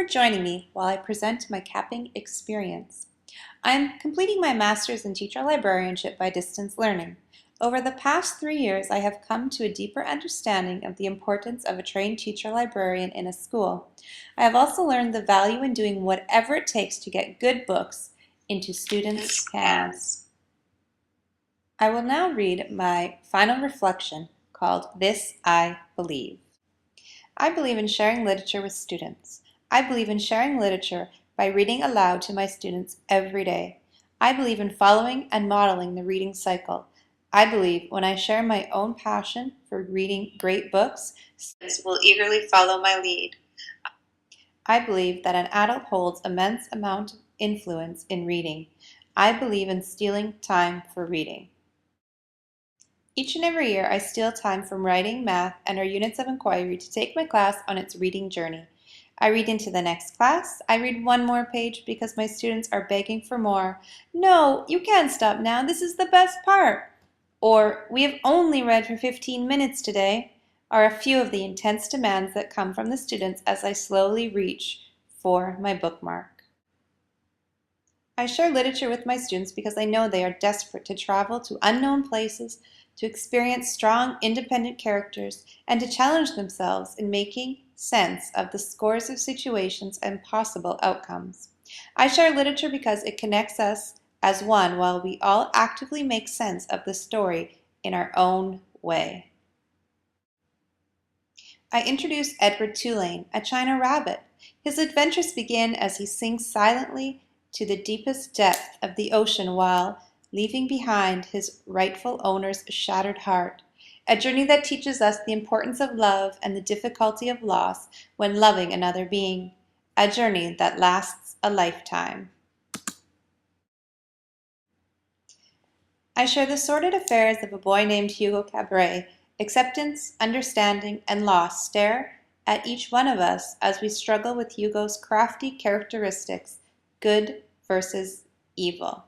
joining me while I present my capping experience. I'm completing my master's in teacher librarianship by distance learning. Over the past 3 years, I have come to a deeper understanding of the importance of a trained teacher librarian in a school. I have also learned the value in doing whatever it takes to get good books into students' hands. I will now read my final reflection called This I Believe. I believe in sharing literature with students. I believe in sharing literature by reading aloud to my students every day. I believe in following and modeling the reading cycle. I believe when I share my own passion for reading great books, students will eagerly follow my lead. I believe that an adult holds immense amount of influence in reading. I believe in stealing time for reading. Each and every year, I steal time from writing, math, and our units of inquiry to take my class on its reading journey. I read into the next class. I read one more page because my students are begging for more. No, you can't stop now. This is the best part. Or, we have only read for 15 minutes today, are a few of the intense demands that come from the students as I slowly reach for my bookmark. I share literature with my students because I know they are desperate to travel to unknown places, to experience strong, independent characters, and to challenge themselves in making sense of the scores of situations and possible outcomes. I share literature because it connects us as one while we all actively make sense of the story in our own way. I introduce Edward Tulane, a China rabbit. His adventures begin as he sinks silently to the deepest depth of the ocean while leaving behind his rightful owner's shattered heart, a journey that teaches us the importance of love and the difficulty of loss when loving another being, a journey that lasts a lifetime. I share the sordid affairs of a boy named Hugo Cabret. Acceptance, understanding, and loss stare at each one of us as we struggle with Hugo's crafty characteristics, good versus evil.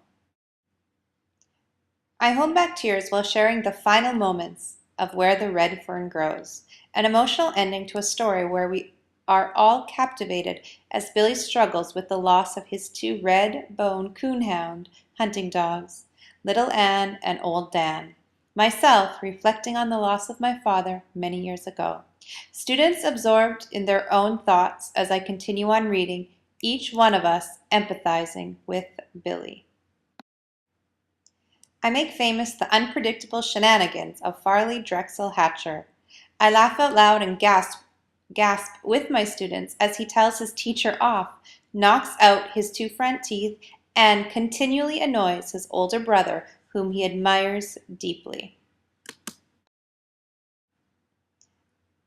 I hold back tears while sharing the final moments of Where the Red Fern Grows, an emotional ending to a story where we are all captivated as Billy struggles with the loss of his 2 red-bone coonhound hunting dogs, Little Ann and Old Dan. Myself reflecting on the loss of my father many years ago. Students absorbed in their own thoughts as I continue on reading, each one of us empathizing with Billy. I make famous the unpredictable shenanigans of Farley Drexel Hatcher. I laugh out loud and gasp with my students as he tells his teacher off, knocks out his 2 front teeth, and continually annoys his older brother, whom he admires deeply.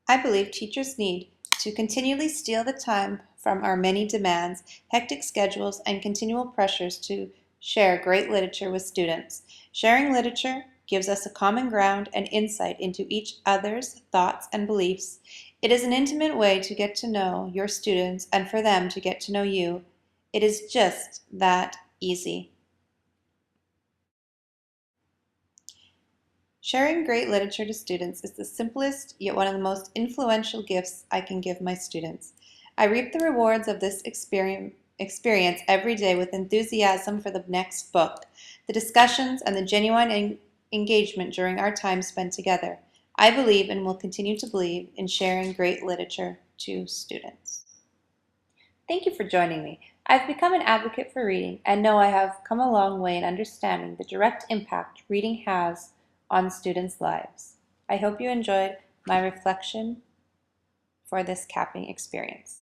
I believe teachers need to continually steal the time from our many demands, hectic schedules, and continual pressures to share great literature with students. Sharing literature gives us a common ground and insight into each other's thoughts and beliefs. It is an intimate way to get to know your students and for them to get to know you. It is just that easy. Sharing great literature to students is the simplest yet one of the most influential gifts I can give my students. I reap the rewards of this experience every day with enthusiasm for the next book, the discussions, and the genuine engagement during our time spent together. I believe and will continue to believe in sharing great literature to students. Thank you for joining me. I've become an advocate for reading and know I have come a long way in understanding the direct impact reading has on students' lives. I hope you enjoyed my reflection for this capping experience.